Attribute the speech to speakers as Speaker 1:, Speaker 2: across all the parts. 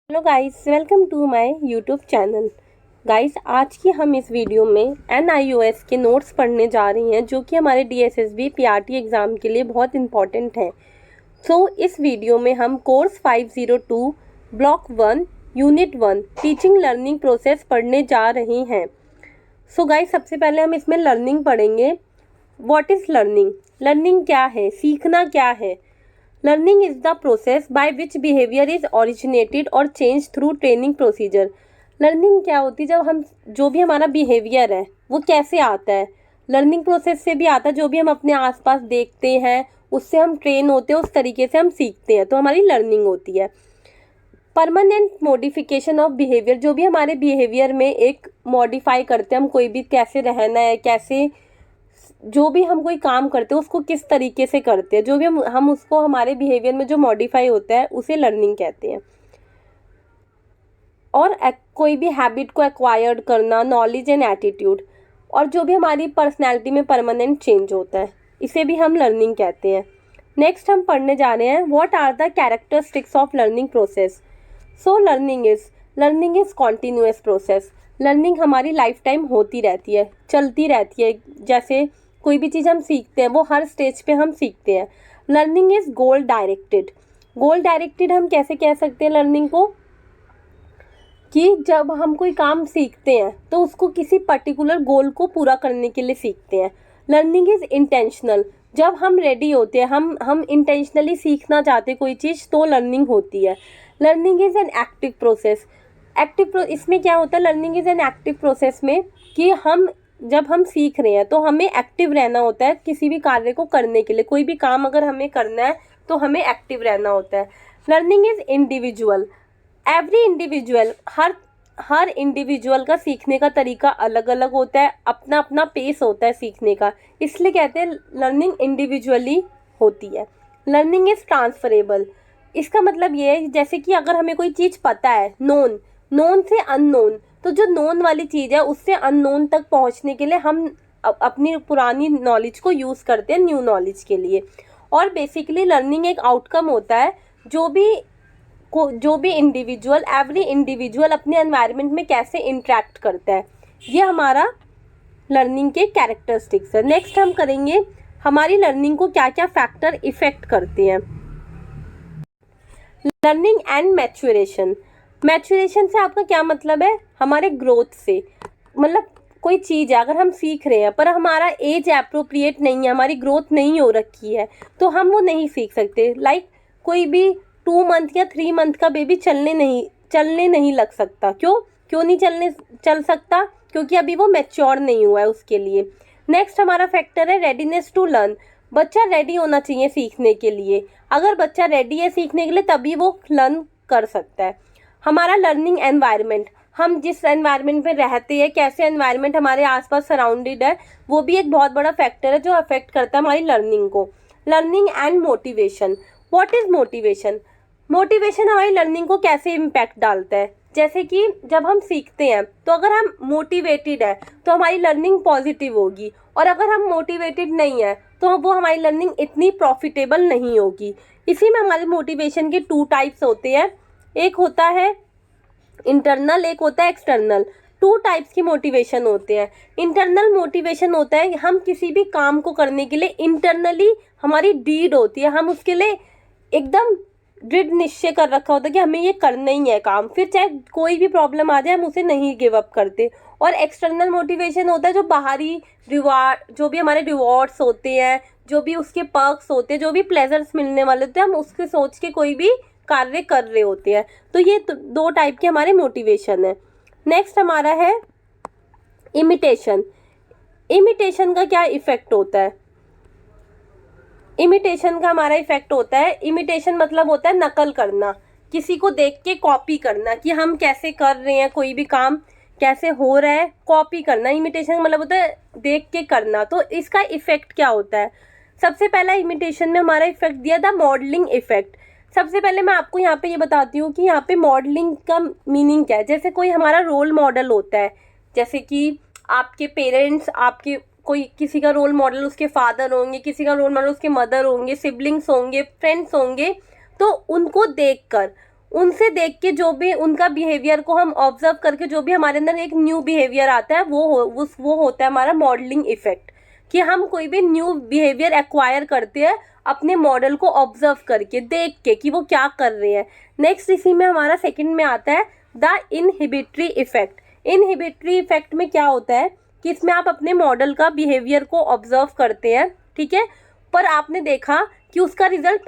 Speaker 1: Hello guys, welcome to my YouTube channel. Guys, आज की हम इस वीडियो में NIOS के नोट्स पढ़ने जा रहे हैं जो कि हमारे DSSB PRT एग्ज़ाम के लिए बहुत इंपॉर्टेंट हैं। इस वीडियो में हम course 502 block 1 unit 1 teaching learning process पढ़ने जा रहे हैं। गाइस, सबसे पहले हम इसमें लर्निंग पढ़ेंगे। What is learning? लर्निंग क्या है? सीखना क्या है? Learning is the process by which behaviour is originated और change through training procedure. Learning क्या होती है? जब हम जो भी हमारा बिहेवियर है वो कैसे आता है? लर्निंग प्रोसेस से भी आता है। जो भी हम अपने आसपास देखते हैं उससे हम ट्रेन होते हैं, उस तरीके से हम सीखते हैं, तो हमारी लर्निंग होती है। परमानेंट मॉडिफिकेशन ऑफ बिहेवियर, जो भी हमारे बिहेवियर में एक मॉडिफाई करते हैं, हम कोई भी कैसे रहना है, कैसे जो भी हम कोई काम करते हैं उसको किस तरीके से करते हैं, जो भी हम उसको हमारे बिहेवियर में जो मॉडिफाई होता है उसे लर्निंग कहते हैं। और कोई भी हैबिट को एक्वायर्ड करना, नॉलेज एंड एटीट्यूड, और जो भी हमारी पर्सनैलिटी में परमानेंट चेंज होता है इसे भी हम लर्निंग कहते हैं। नेक्स्ट हम पढ़ने जा रहे हैं what are the characteristics of learning process. Learning is continuous process. Learning हमारी लाइफ टाइम होती रहती है, चलती रहती है। जैसे कोई भी चीज़ हम सीखते हैं वो हर स्टेज पे हम सीखते हैं। Learning is goal directed. Goal directed हम कैसे कह सकते हैं लर्निंग को? कि जब हम कोई काम सीखते हैं तो उसको किसी पर्टिकुलर गोल को पूरा करने के लिए सीखते हैं। Learning is intentional. जब हम रेडी होते हैं, हम इंटेंशनली सीखना चाहते कोई चीज़, तो लर्निंग होती है। Learning is an active process. इसमें क्या होता है? Learning is an active process में कि जब हम सीख रहे हैं तो हमें एक्टिव रहना होता है किसी भी कार्य को करने के लिए। कोई भी काम अगर हमें करना है तो हमें एक्टिव रहना होता है। Learning is individual. Every individual, her individual का सीखने का तरीका अलग अलग होता है, अपना अपना पेस होता है सीखने का, इसलिए कहते हैं लर्निंग इंडिविजुअली होती है। Learning is transferable. इसका मतलब ये है जैसे कि अगर हमें कोई चीज़ पता है, नोन से अननोन, तो जो नोन वाली चीज़ है उससे अननोन तक पहुंचने के लिए हम अपनी पुरानी नॉलेज को यूज़ करते हैं न्यू नॉलेज के लिए। और बेसिकली लर्निंग एक आउटकम होता है जो भी एवरी इंडिविजुअल अपने एनवायरनमेंट में कैसे इंटरेक्ट करता है, ये हमारा लर्निंग के कैरेक्टरिस्टिक्स है। नेक्स्ट हम करेंगे हमारी लर्निंग को क्या क्या फैक्टर इफेक्ट करते हैं। Learning and maturation. मैच्योरेशन से आपका क्या मतलब है? हमारे ग्रोथ से। मतलब कोई चीज़ है, अगर हम सीख रहे हैं पर हमारा एज अप्रोप्रिएट नहीं है, हमारी ग्रोथ नहीं हो रखी है, तो हम वो नहीं सीख सकते। कोई भी 2 मंथ या 3 मंथ का बेबी चलने नहीं लग सकता। क्यों नहीं चल सकता? क्योंकि अभी वो मैच्योर नहीं हुआ है उसके लिए। नेक्स्ट हमारा फैक्टर है रेडीनेस टू लर्न। बच्चा रेडी होना चाहिए सीखने के लिए। अगर बच्चा रेडी है सीखने के लिए तभी वो लर्न कर सकता है। हमारा लर्निंग एनवायरनमेंट, हम जिस एनवायरनमेंट में रहते हैं, कैसे एनवायरनमेंट हमारे आसपास सराउंडेड है, वो भी एक बहुत बड़ा फैक्टर है जो अफेक्ट करता है हमारी लर्निंग को। Learning and motivation. What is motivation? Motivation हमारी लर्निंग को कैसे इम्पैक्ट डालता है? जैसे कि जब हम सीखते हैं तो अगर हम मोटिवेटेड है तो हमारी लर्निंग पॉजिटिव होगी, और अगर हम मोटिवेटेड नहीं है तो वो हमारी लर्निंग इतनी प्रॉफिटेबल नहीं होगी। इसी में हमारे मोटिवेशन के 2 टाइप्स होते हैं। एक होता है इंटरनल, एक होता है एक्सटर्नल। 2 टाइप्स की मोटिवेशन होते हैं। इंटरनल मोटिवेशन होता है हम किसी भी काम को करने के लिए इंटरनली हमारी डीड होती है, हम उसके लिए एकदम दृढ़ निश्चय कर रखा होता है कि हमें ये करना ही है काम, फिर चाहे कोई भी प्रॉब्लम आ जाए हम उसे नहीं गिव अप करते। और एक्सटर्नल मोटिवेशन होता है जो बाहरी रिवार्ड, जो भी हमारे रिवॉर्ड्स होते हैं, जो भी उसके पर्क्स होते हैं, जो भी प्लेजर्स मिलने वाले होते हैं, हम उसके सोच के कोई भी कार्य कर रहे होते हैं। तो ये 2 टाइप के हमारे मोटिवेशन है। नेक्स्ट हमारा है इमिटेशन। इमिटेशन का क्या इफेक्ट होता है? इमिटेशन का हमारा इफेक्ट होता है, इमिटेशन मतलब होता है नकल करना, किसी को देख के कॉपी करना कि हम कैसे कर रहे हैं, कोई भी काम कैसे हो रहा है, कॉपी करना। इमिटेशन मतलब होता है देख के करना। तो इसका इफेक्ट क्या होता है? सबसे पहला इमिटेशन में हमारा इफेक्ट दिया था मॉडलिंग इफेक्ट। सबसे पहले मैं आपको यहाँ पे ये बताती हूँ कि यहाँ पे मॉडलिंग का मीनिंग क्या है। जैसे कोई हमारा रोल मॉडल होता है, जैसे कि आपके पेरेंट्स, आपके कोई किसी का रोल मॉडल उसके फादर होंगे, किसी का रोल मॉडल उसके मदर होंगे, सिबलिंग्स होंगे, फ्रेंड्स होंगे, तो उनको देखकर उनसे देख के जो भी उनका बिहेवियर को हम ऑब्जर्व करके जो भी हमारे अंदर एक न्यू बिहेवियर आता है वो होता है हमारा मॉडलिंग इफेक्ट, कि हम कोई भी न्यू बिहेवियर एक्वायर करते हैं अपने मॉडल को ऑब्जर्व करके, देख के कि वो क्या कर रहे हैं। नेक्स्ट इसी में हमारा सेकंड में आता है the inhibitory effect. Inhibitory effect में क्या होता है कि इसमें आप अपने मॉडल का बिहेवियर को ऑब्जर्व करते हैं, ठीक है, पर आपने देखा कि उसका रिजल्ट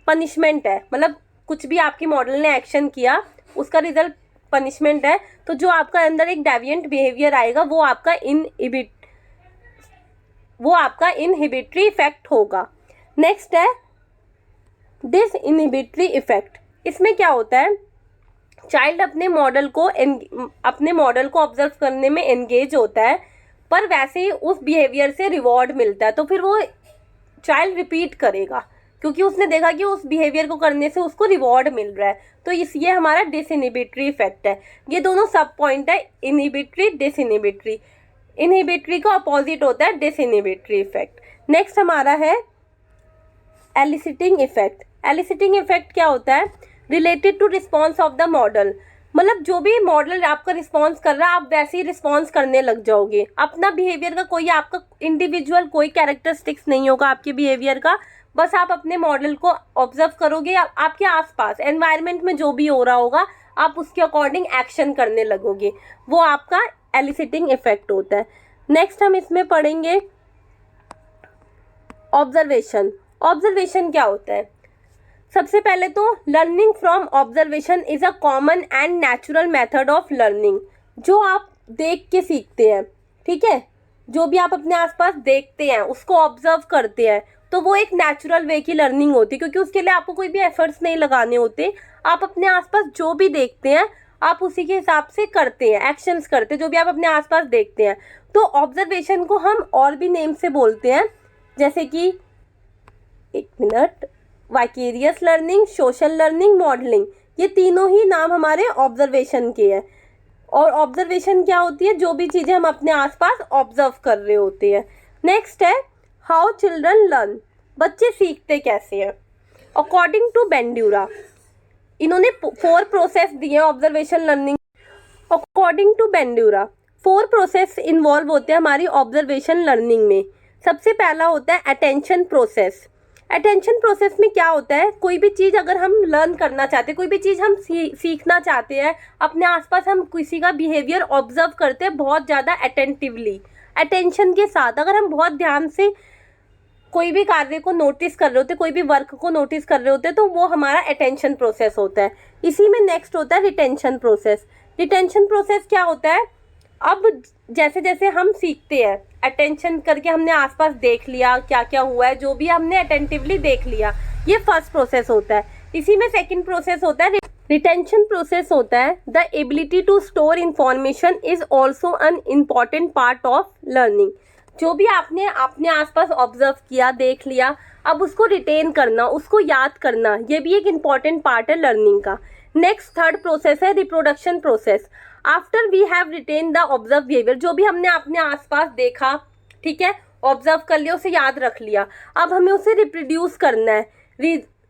Speaker 1: पनिशमेंट है, मतलब कुछ भी आपके मॉडल ने एक्शन किया उसका रिजल्ट पनिशमेंट है, तो जो आपका अंदर एक डेविएंट बिहेवियर आएगा वो आपका इनहिबिटरी इफेक्ट होगा। नेक्स्ट है डिस इनहिबिटरी इफेक्ट। इसमें क्या होता है, चाइल्ड अपने मॉडल को ऑब्जर्व करने में एंगेज होता है, पर वैसे ही उस बिहेवियर से रिवॉर्ड मिलता है, तो फिर वो चाइल्ड रिपीट करेगा क्योंकि उसने देखा कि उस बिहेवियर को करने से उसको रिवॉर्ड मिल रहा है। तो ये हमारा डिसइनहिबिटरी इफेक्ट है। ये दोनों सब पॉइंट है, इनहिबिटरी डिसइनहिबिटरी। इनहिबिटरी का अपोजिट होता है डिसइनहिबिटरी इफेक्ट। नेक्स्ट हमारा है एलिसिटिंग इफेक्ट। एलिसिटिंग इफेक्ट क्या होता है, related to response of the model, मतलब जो भी मॉडल आपका रिस्पॉन्स कर रहा है आप वैसे ही रिस्पॉन्स करने लग जाओगे। अपना बिहेवियर का कोई आपका इंडिविजुअल कोई कैरेक्टरिस्टिक्स नहीं होगा आपके बिहेवियर का, बस आप अपने मॉडल को ऑब्जर्व करोगे, आपके आसपास एनवायरनमेंट में जो भी हो रहा होगा आप उसके अकॉर्डिंग एक्शन करने लगोगे, वो आपका एलिसिटिंग इफेक्ट होता है। नेक्स्ट हम इसमें पढ़ेंगे ऑब्जर्वेशन। ऑब्जर्वेशन क्या होता है, सबसे पहले तो learning from observation is a common and natural method of learning. जो आप देख के सीखते हैं, ठीक है, जो भी आप अपने आसपास देखते हैं उसको ऑब्जर्व करते हैं, तो वो एक नेचुरल वे की लर्निंग होती है, क्योंकि उसके लिए आपको कोई भी एफर्ट्स नहीं लगाने होते। आप अपने आसपास जो भी देखते हैं आप उसी के हिसाब से करते हैं, एक्शंस करते हैं जो भी आप अपने आसपास देखते हैं। तो ऑब्जर्वेशन को हम और भी नेम से बोलते हैं, जैसे कि vicarious learning, social learning, modelling, ये तीनों ही नाम हमारे ऑब्जर्वेशन के हैं। और ऑब्जर्वेशन क्या होती है, जो भी चीज़ें हम अपने आसपास ऑब्जर्व कर रहे होते हैं। नेक्स्ट है हाउ चिल्ड्रन लर्न, बच्चे सीखते कैसे हैं। अकॉर्डिंग टू बेंड्यूरा, इन्होंने 4 प्रोसेस दिए हैं observation learning. According to Bandura 4 process involve होते हैं हमारी ऑब्जर्वेशन लर्निंग में। सबसे पहला होता है अटेंशन प्रोसेस। अटेंशन प्रोसेस में क्या होता है, कोई भी चीज़ अगर हम लर्न करना चाहते हैं, कोई भी चीज़ हम सीखना चाहते हैं, अपने आसपास हम किसी का बिहेवियर ऑब्जर्व करते हैं बहुत ज़्यादा अटेंटिवली, अटेंशन के साथ, अगर हम बहुत ध्यान से कोई भी कार्य को नोटिस कर रहे होते, कोई भी वर्क को नोटिस कर रहे होते, तो वो हमारा अटेंशन प्रोसेस होता है। इसी में नेक्स्ट होता है रिटेंशन प्रोसेस। रिटेंशन प्रोसेस क्या होता है, अब जैसे जैसे हम सीखते हैं, अटेंशन करके हमने आसपास देख लिया क्या क्या हुआ है, जो भी हमने अटेंटिवली देख लिया, ये फर्स्ट प्रोसेस होता है। इसी में सेकंड प्रोसेस होता है रिटेंशन प्रोसेस होता है the ability to store information is also an important part of learning. जो भी आपने अपने आसपास ऑब्जर्व किया, देख लिया, अब उसको रिटेन करना, उसको याद करना, ये भी एक इम्पॉर्टेंट पार्ट है लर्निंग का। नेक्स्ट थर्ड प्रोसेस है reproduction process. After we have retain the observe behaviour, जो भी हमने अपने आसपास देखा, ठीक है, ऑब्जर्व कर लिया, उसे याद रख लिया, अब हमें उसे रिप्रोड्यूस करना है,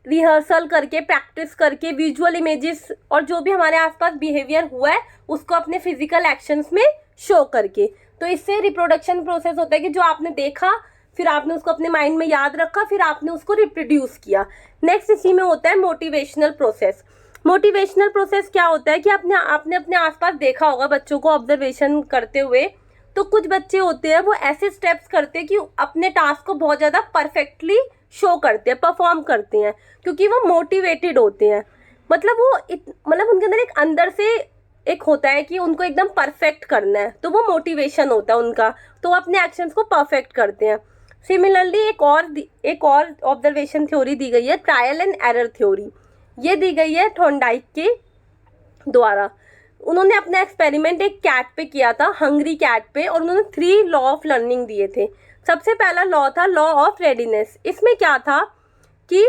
Speaker 1: रिहर्सल करके, प्रैक्टिस करके, विजुअल इमेजेस और जो भी हमारे आसपास बिहेवियर हुआ है उसको अपने फिजिकल एक्शंस में शो करके। तो इससे रिप्रोडक्शन प्रोसेस होता है कि जो आपने देखा फिर आपने उसको अपने माइंड में याद रखा, फिर आपने उसको रिप्रोड्यूस किया। नेक्स्ट इसी में होता है मोटिवेशनल प्रोसेस। मोटिवेशनल प्रोसेस क्या होता है कि आपने अपने आसपास देखा होगा बच्चों को ऑब्जर्वेशन करते हुए, तो कुछ बच्चे होते हैं वो ऐसे स्टेप्स करते हैं कि अपने टास्क को बहुत ज़्यादा परफेक्टली शो करते हैं, परफॉर्म करते हैं, क्योंकि वो मोटिवेटेड होते हैं। मतलब उनके अंदर एक अंदर से एक होता है कि उनको एकदम परफेक्ट करना है, तो वो मोटिवेशन होता है उनका, तो वो अपने एक्शंस को परफेक्ट करते हैं। सिमिलरली एक और ऑब्जर्वेशन थ्योरी दी गई है ट्रायल एंड एरर थ्योरी। ये दी गई है थॉर्नडाइक के द्वारा। उन्होंने अपना एक्सपेरिमेंट एक कैट पे किया था, हंग्री कैट पे, और उन्होंने 3 लॉ ऑफ लर्निंग दिए थे। सबसे पहला लॉ था लॉ ऑफ रेडीनेस। इसमें क्या था कि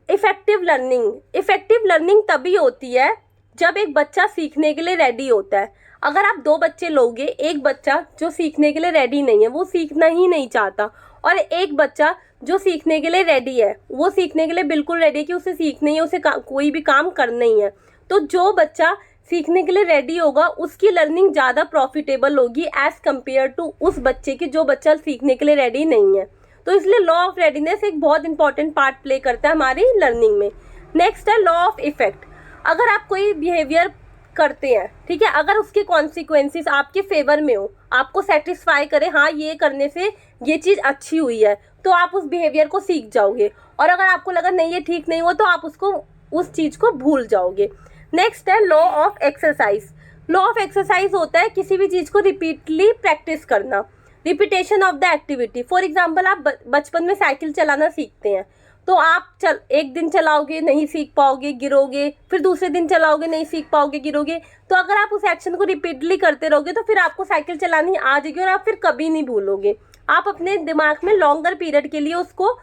Speaker 1: इफेक्टिव लर्निंग तभी होती है जब एक बच्चा सीखने के लिए रेडी होता है। अगर आप 2 बच्चे लोगे, एक बच्चा जो सीखने के लिए रेडी नहीं है, वो सीखना ही नहीं चाहता, और एक बच्चा जो सीखने के लिए रेडी है, वो सीखने के लिए बिल्कुल रेडी है कि उसे सीखना ही है, उसे कोई भी काम करना ही है। तो जो बच्चा सीखने के लिए रेडी होगा उसकी लर्निंग ज़्यादा प्रॉफिटेबल होगी एज कम्पेयर टू उस बच्चे की जो बच्चा सीखने के लिए रेडी नहीं है। तो इसलिए लॉ ऑफ रेडीनेस एक बहुत इंपॉर्टेंट पार्ट प्ले करता है हमारी लर्निंग में। नेक्स्ट है लॉ ऑफ इफेक्ट। अगर आप कोई बिहेवियर करते हैं, ठीक है, अगर उसके कॉन्सिक्वेंसेस आपके फेवर में हो, आपको सेटिस्फाई करे, हाँ ये करने से ये चीज़ अच्छी हुई है, तो आप उस बिहेवियर को सीख जाओगे। और अगर आपको लगा नहीं ये ठीक नहीं हुआ तो आप उसको उस चीज़ को भूल जाओगे। नेक्स्ट है law of exercise. Law of exercise होता है किसी भी चीज़ को रिपीटली प्रैक्टिस करना, repetition of the activity. For example आप बचपन में साइकिल चलाना सीखते हैं, तो आप एक दिन चलाओगे नहीं सीख पाओगे, गिरोगे, फिर दूसरे दिन चलाओगे नहीं सीख पाओगे, गिरोगे। तो अगर आप उस एक्शन को रिपीटली करते रहोगे तो फिर आपको साइकिल चलानी आ जाएगी और आप फिर कभी नहीं भूलोगे। आप अपने दिमाग में लॉन्गर पीरियड के लिए उसको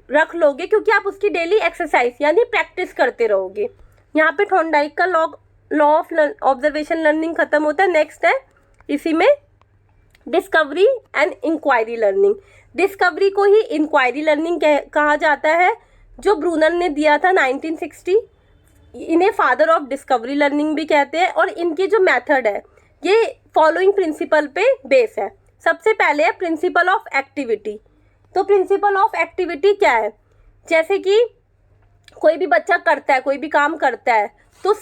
Speaker 1: रख लोगे क्योंकि आप उसकी डेली एक्सरसाइज यानी प्रैक्टिस करते रहोगे। यहाँ पे थॉर्नडाइक का लॉ ऑफ ऑब्जर्वेशन लर्निंग खत्म होता है। नेक्स्ट है इसी में discovery and inquiry learning. Discovery को ही इंक्वायरी लर्निंग कहा जाता है, जो ब्रूनर ने दिया था 1960। इन्हें फादर ऑफ डिस्कवरी लर्निंग भी कहते हैं। और इनकी जो मेथड है ये फॉलोइंग प्रिंसिपल पे बेस है। सबसे पहले है प्रिंसिपल ऑफ एक्टिविटी। तो प्रिंसिपल ऑफ एक्टिविटी क्या है? जैसे कि कोई भी बच्चा करता है, कोई भी काम करता है तो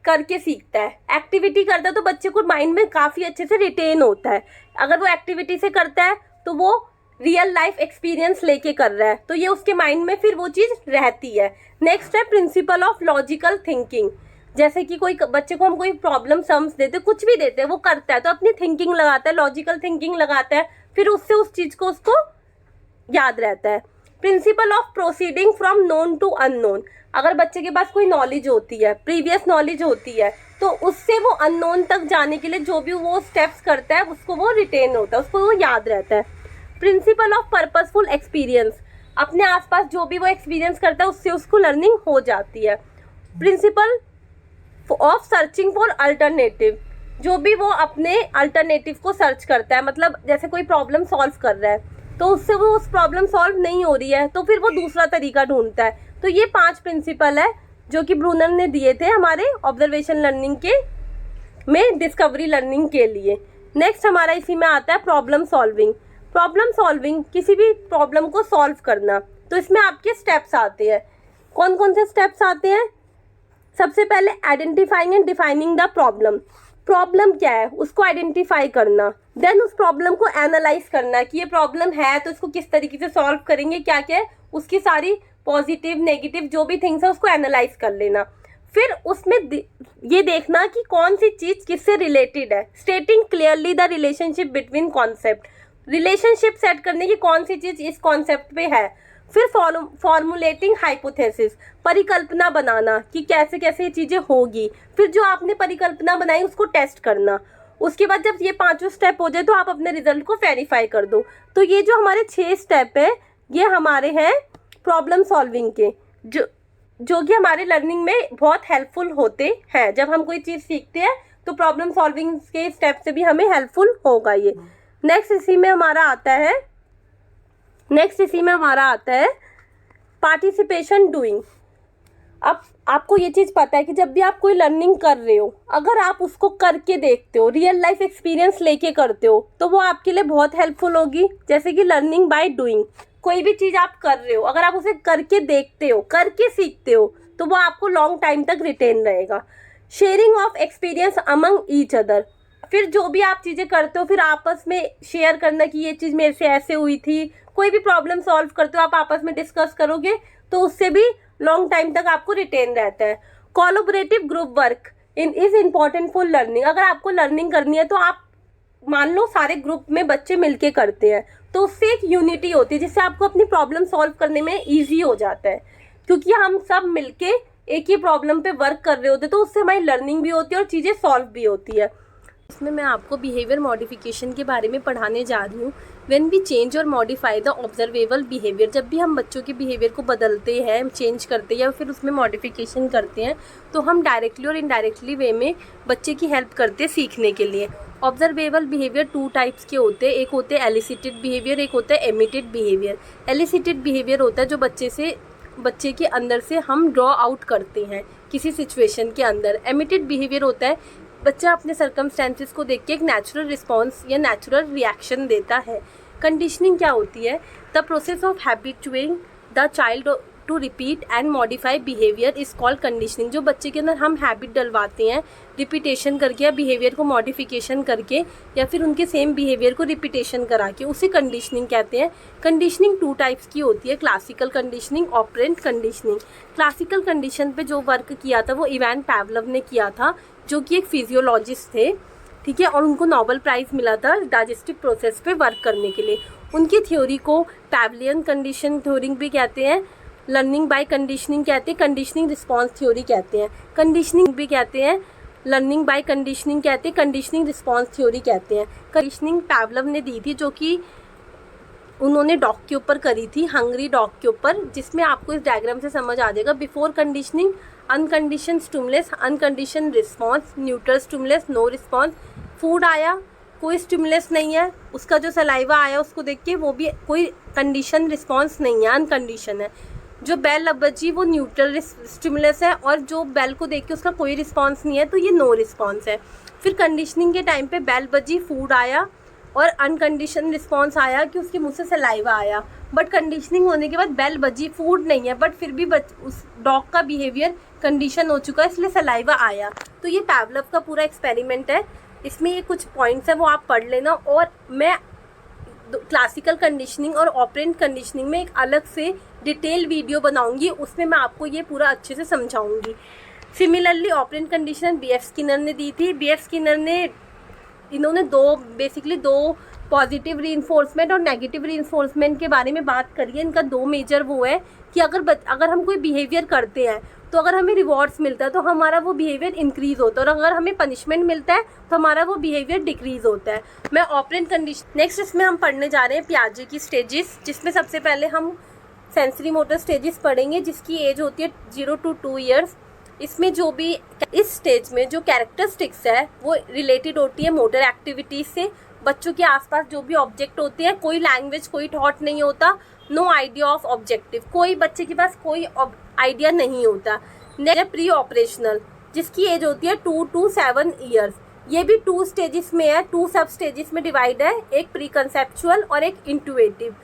Speaker 1: करके सीखता है, एक्टिविटी करता है तो बच्चे को माइंड में काफ़ी अच्छे से रिटेन होता है। अगर वो एक्टिविटी से करता है तो वो रियल लाइफ एक्सपीरियंस लेके कर रहा है, तो ये उसके माइंड में फिर वो चीज़ रहती है। नेक्स्ट है प्रिंसिपल ऑफ लॉजिकल थिंकिंग। जैसे कि कोई बच्चे को हम कोई प्रॉब्लम सम्स देते, कुछ भी देते हैं, वो करता है तो अपनी थिंकिंग लगाता है, लॉजिकल थिंकिंग लगाता है, फिर उससे उस चीज़ को उसको याद रहता है। Principle of proceeding from known to unknown. अगर बच्चे के पास कोई नॉलेज होती है, प्रीवियस नॉलेज होती है, तो उससे वो अननोन तक जाने के लिए जो भी वो स्टेप्स करता है उसको वो रिटेन होता है, उसको वो याद रहता है। Principle of purposeful experience. अपने आसपास जो भी वो एक्सपीरियंस करता है उससे उसको लर्निंग हो जाती है। Principle of searching for alternative. जो भी वो अपने अल्टरनेटिव को सर्च करता है, मतलब जैसे कोई प्रॉब्लम सॉल्व कर रहा है तो उससे वो उस प्रॉब्लम सॉल्व नहीं हो रही है तो फिर वो दूसरा तरीका ढूंढता है। तो ये 5 प्रिंसिपल है जो कि ब्रूनर ने दिए थे हमारे ऑब्जर्वेशन लर्निंग के में डिस्कवरी लर्निंग के लिए। नेक्स्ट हमारा इसी में आता है प्रॉब्लम सॉल्विंग। प्रॉब्लम सॉल्विंग किसी भी प्रॉब्लम को सॉल्व करना। तो इसमें आपके स्टेप्स आते हैं। कौन कौन से स्टेप्स आते हैं? सबसे पहले identifying and defining the problem. Problem क्या है उसको आइडेंटिफाई करना, देन उस प्रॉब्लम को एनालाइज करना कि ये प्रॉब्लम है तो इसको किस तरीके से सॉल्व करेंगे, क्या क्या है, उसकी सारी पॉजिटिव नेगेटिव जो भी थिंग्स है उसको एनालाइज कर लेना। फिर उसमें ये देखना कि कौन सी चीज़ किससे रिलेटेड है। स्टेटिंग clearly the relationship between concept. Relationship set करने की कौन सी चीज़ इस कॉन्सेप्ट पे है। फिर फॉर्मुलेटिंग हाइपोथेसिस। परिकल्पना बनाना कि कैसे कैसे ये चीज़ें होगी। फिर जो आपने परिकल्पना बनाई उसको टेस्ट करना। उसके बाद जब ये 5 स्टेप हो जाए तो आप अपने रिजल्ट को वेरीफाई कर दो। तो ये जो हमारे 6 स्टेप है ये हमारे हैं प्रॉब्लम सॉल्विंग के, जो कि हमारे लर्निंग में बहुत हेल्पफुल होते हैं। जब हम कोई चीज़ सीखते हैं तो प्रॉब्लम सॉल्विंग के स्टेप से भी हमें हेल्पफुल होगा ये। नेक्स्ट इसी में हमारा आता है पार्टिसिपेशन डूइंग। अब आपको ये चीज़ पता है कि जब भी आप कोई लर्निंग कर रहे हो, अगर आप उसको करके देखते हो, रियल लाइफ एक्सपीरियंस लेके करते हो, तो वो आपके लिए बहुत हेल्पफुल होगी। जैसे कि लर्निंग बाय डूइंग। कोई भी चीज़ आप कर रहे हो, अगर आप उसे करके देखते हो, करके सीखते हो, तो वो आपको लॉन्ग टाइम तक रिटेन रहेगा। Sharing of experience among each other. फिर जो भी आप चीज़ें करते हो फिर आपस में शेयर करना कि ये चीज़ मेरे से ऐसे हुई थी। कोई भी प्रॉब्लम सॉल्व करते हो आप आपस में डिस्कस करोगे तो उससे भी लॉन्ग टाइम तक आपको रिटेन रहता है। Collaborative group work is important for learning. अगर आपको लर्निंग करनी है तो आप मान लो सारे ग्रुप में बच्चे मिलके करते हैं तो उससे एक यूनिटी होती है जिससे आपको अपनी प्रॉब्लम सॉल्व करने में ईजी हो जाता है, क्योंकि हम सब मिलके एक ही प्रॉब्लम पे वर्क कर रहे होते हैं तो उससे हमारी लर्निंग भी होती है और चीज़ें सॉल्व भी होती है। इसमें मैं आपको बिहेवियर मॉडिफिकेशन के बारे में पढ़ाने जा रही हूँ व्हेन वी चेंज और मॉडिफाई द ऑब्जर्वेबल बिहेवियर, जब भी हम बच्चों के बिहेवियर को बदलते हैं, चेंज करते हैं या फिर उसमें मॉडिफिकेशन करते हैं, तो हम डायरेक्टली और इनडायरेक्टली वे में बच्चे की हेल्प करते हैं सीखने के लिए। ऑब्जर्वेबल बिहेवियर 2 टाइप्स के होते हैं, एक होते हैं एलिसिटेड बिहेवियर, एक होता है एमिटेड बिहेवियर। एलिसिटेड बिहेवियर होता है जो बच्चे के अंदर से हम ड्रॉ आउट करते हैं किसी सिचुएशन के अंदर। एमिटेड बिहेवियर होता है बच्चा अपने सर्कमस्टेंसेस को देख के एक नेचुरल रिस्पॉन्स या नेचुरल रिएक्शन देता है। कंडीशनिंग क्या होती है? The process of habituating the child to repeat and modify behaviour is called conditioning. जो बच्चे के अंदर हम हैबिट डलवाते हैं रिपीटेशन करके या बिहेवियर को मॉडिफिकेशन करके या फिर उनके सेम बिहेवियर को रिपीटेशन करा के, उसे कंडीशनिंग कहते हैं। कंडीशनिंग 2 टाइप्स की होती है, classical conditioning, operant conditioning. Classical condition पे जो वर्क किया था वो इवान पावलोव ने किया था, जो कि एक फिजियोलॉजिस्ट थे, ठीक है, और उनको नोबेल प्राइज़ मिला था डाइजेस्टिव प्रोसेस पे वर्क करने के लिए। उनकी थ्योरी को पावलियन कंडीशन थ्योरी भी कहते हैं, लर्निंग बाय कंडीशनिंग कहते हैं, कंडीशनिंग रिस्पॉन्स थ्योरी कहते हैं, कंडीशनिंग भी कहते हैं, लर्निंग बाय कंडीशनिंग कहते हैं, कंडीशनिंग रिस्पॉन्स थ्योरी कहते हैं। कंडीशनिंग पावलोव ने दी थी, जो कि उन्होंने डॉग के ऊपर करी थी, हंगरी डॉग के ऊपर, जिसमें आपको इस डायग्राम से समझ आ जाएगा। Before conditioning uncondition stimulus, uncondition response, neutral stimulus, no response. Food आया, कोई स्टिमुलस नहीं है, उसका जो सलाइवा आया उसको देख के वो भी कोई कंडीशन रिस्पॉन्स नहीं है, अनकंडीशन है। जो बेल अब बची वो न्यूट्रल स्टिमुलस है, और जो बेल को देख के उसका कोई रिस्पॉन्स नहीं है तो ये नो रिस्पॉन्स है। फिर कंडीशनिंग के टाइम पे बेल बजी, फूड आया और अनकंडीशन रिस्पॉन्स आया कि उसके मुंह से सलाइवा आया। बट कंडीशनिंग होने के बाद बेल बजी, फूड नहीं है, बट फिर भी उस डॉग का बिहेवियर कंडीशन हो चुका है, इसलिए सलाइवा आया। तो ये पावलोव का पूरा एक्सपेरिमेंट है, इसमें ये कुछ पॉइंट्स है वो आप पढ़ लेना। और मैं क्लासिकल कंडीशनिंग और ऑपरेंट कंडीशनिंग में एक अलग से डिटेल वीडियो बनाऊंगी, उसमें मैं आपको ये पूरा अच्छे से समझाऊंगी। Similarly operant condition BF Skinner ने दी थी। BF स्किनर ने इन्होंने दो पॉजिटिव रीइंफोर्समेंट और नेगेटिव रीइंफोर्समेंट के बारे में बात करी है। इनका 2 मेजर वो है कि अगर हम कोई बिहेवियर करते हैं तो अगर हमें रिवॉर्ड्स मिलता है तो हमारा वो बिहेवियर इंक्रीज होता है, और अगर हमें पनिशमेंट मिलता है तो हमारा वो बिहेवियर डिक्रीज होता है। मैं ऑपरेंट कंडीशन नेक्स्ट इसमें हम पढ़ने जा रहे हैं पियाजे की स्टेजेस, जिसमें सबसे पहले हम सेंसरी मोटर स्टेजेस पढ़ेंगे, जिसकी एज होती है 0 to 2 ईयर्स। इसमें जो भी इस स्टेज में जो कैरेक्टरिस्टिक्स है वो रिलेटेड होती है मोटर एक्टिविटीज से। बच्चों के आसपास जो भी ऑब्जेक्ट होते हैं, कोई लैंग्वेज, कोई थॉट नहीं होता, नो आइडिया ऑफ ऑब्जेक्टिव, कोई बच्चे के पास कोई आइडिया नहीं होता। नेक्स्ट प्री ऑपरेशनल, जिसकी एज होती है 2 to 7 ईयर्स। ये भी 2 स्टेजेस में है, 2 सब स्टेजेस में डिवाइड है, एक प्री कंसेप्चुअल और एक इंट्यूटिव।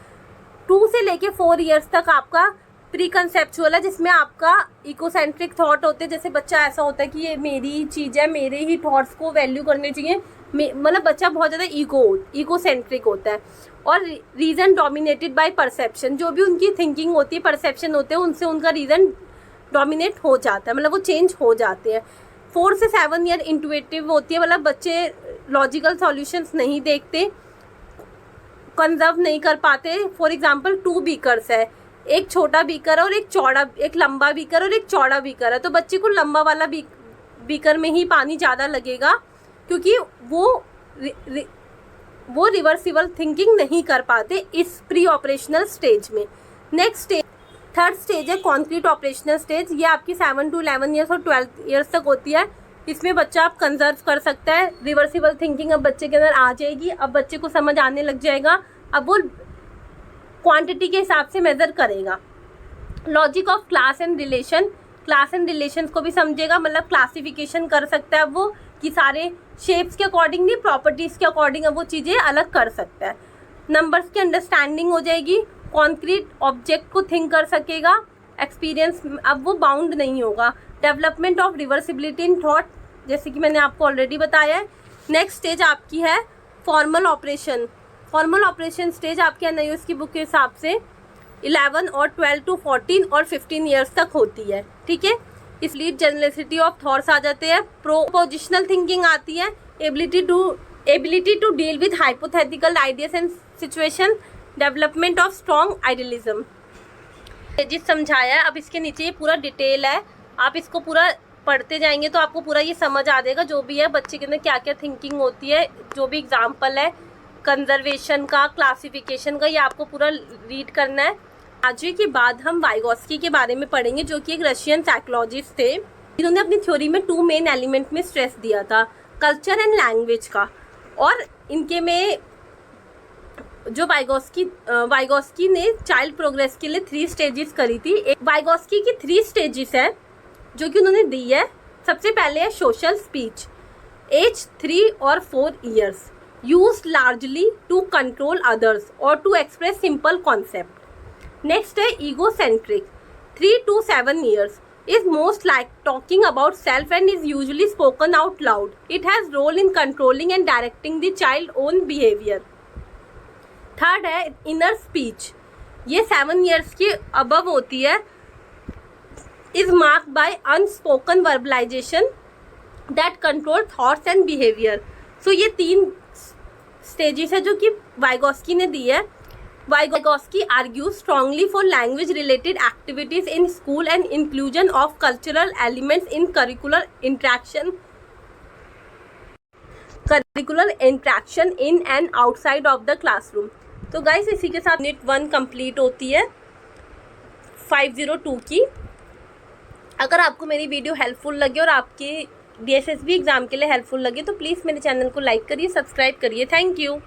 Speaker 1: 2 से लेके 4 ईयर्स तक आपका प्री कंसेप्चुअल है, जिसमें आपका इकोसेंट्रिक थॉट होते हैं। जैसे बच्चा ऐसा होता है कि ये मेरी चीज़ है, मेरे ही थॉट्स को वैल्यू करने चाहिए, मतलब बच्चा बहुत ज़्यादा इकोसेंट्रिक होता है। और रीज़न डोमिनेटेड बाय परसेप्शन, जो भी उनकी थिंकिंग होती है, परसेप्शन होते हैं, उनसे उनका रीज़न डोमिनेट हो जाता है, मतलब वो चेंज हो जाते हैं। 4 से 7 ईयर इंट्यूटिव होती है, मतलब बच्चे लॉजिकल सॉल्यूशंस नहीं देखते, कंजर्व नहीं कर पाते। फॉर एग्जांपल 2 बीकर्स है, एक छोटा बीकर और एक लंबा बीकर और एक चौड़ा बीकर है, तो बच्चे को लंबा वाला बीकर में ही पानी ज़्यादा लगेगा, क्योंकि वो रिवर्सिबल थिंकिंग नहीं कर पाते इस प्री ऑपरेशनल स्टेज में। नेक्स्ट स्टेज, थर्ड स्टेज है कॉन्क्रीट ऑपरेशनल स्टेज। ये आपकी 7 to 11 ईयर्स और 12 ईयर्स तक होती है। इसमें बच्चा आप कंजर्व कर सकता है, रिवर्सिबल थिंकिंग अब बच्चे के अंदर आ जाएगी, अब बच्चे को समझ आने लग जाएगा, अब वो क्वांटिटी के हिसाब से मेजर करेगा। Logic of class and relation, class and relation को भी समझेगा, मतलब क्लासिफिकेशन कर सकता है वो, कि सारे शेप्स के अकॉर्डिंग नहीं, प्रॉपर्टीज़ के अकॉर्डिंग अब वो चीज़ें अलग कर सकता है। नंबर्स की अंडरस्टैंडिंग हो जाएगी, कॉन्क्रीट ऑब्जेक्ट को थिंक कर सकेगा, एक्सपीरियंस अब वो बाउंड नहीं होगा। Development of reversibility in thought, जैसे कि मैंने आपको ऑलरेडी बताया है। नेक्स्ट स्टेज आपकी है formal operation. Formal operation stage आपके एनआईओएस की बुक के हिसाब से 11 और 12 to 14 और 15 ईयर्स तक होती है, ठीक है। इसलिए जनरलिसिटी ऑफ थॉट्स आ जाते हैं, प्रोपोजिशनल थिंकिंग आती है, ability to deal with hypothetical ideas and situation, development of strong idealism. जिस समझाया है, अब इसके नीचे ये पूरा डिटेल है, आप इसको पूरा पढ़ते जाएंगे तो आपको पूरा ये समझ आ जाएगा, जो भी है बच्चे के अंदर क्या क्या थिंकिंग होती है, जो भी एग्जाम्पल है कंजर्वेशन का, क्लासिफिकेशन का, ये आपको पूरा रीड करना है। आज के बाद हम वाइगोस्की के बारे में पढ़ेंगे, जो कि एक रशियन साइकोलॉजिस्ट थे। इन्होंने अपनी थ्योरी में 2 मेन एलिमेंट में स्ट्रेस दिया था, कल्चर एंड लैंग्वेज का। और इनके में जो वाइगोस्की ने चाइल्ड प्रोग्रेस के लिए 3 स्टेजेस करी थी। वाइगोस्की की 3 स्टेजेस है जो कि उन्होंने दी है। सबसे पहले है सोशल स्पीच, एज 3 और 4 years, used largely to control others और to express simple concept. Next है egocentric, 3 to 7 years, is most like talking about self and is usually spoken out loud. It has role in controlling and directing the child own behavior. Third है inner speech, ये 7 years की above होती है, is marked by unspoken verbalization that control thoughts and behavior. So ये 3 stages है जो कि Vygotsky ने दी है। Vygotsky argues strongly for language-related activities in school and inclusion of cultural elements in curricular interaction in and outside of the classroom. तो guys इसी के साथ यूनिट 1 कंप्लीट होती है 502 की। अगर आपको मेरी वीडियो हेल्पफुल लगे और आपके DSSB एग्ज़ाम के लिए हेल्पफुल लगे तो प्लीज़ मेरे चैनल को लाइक करिए, सब्सक्राइब करिए। Thank you.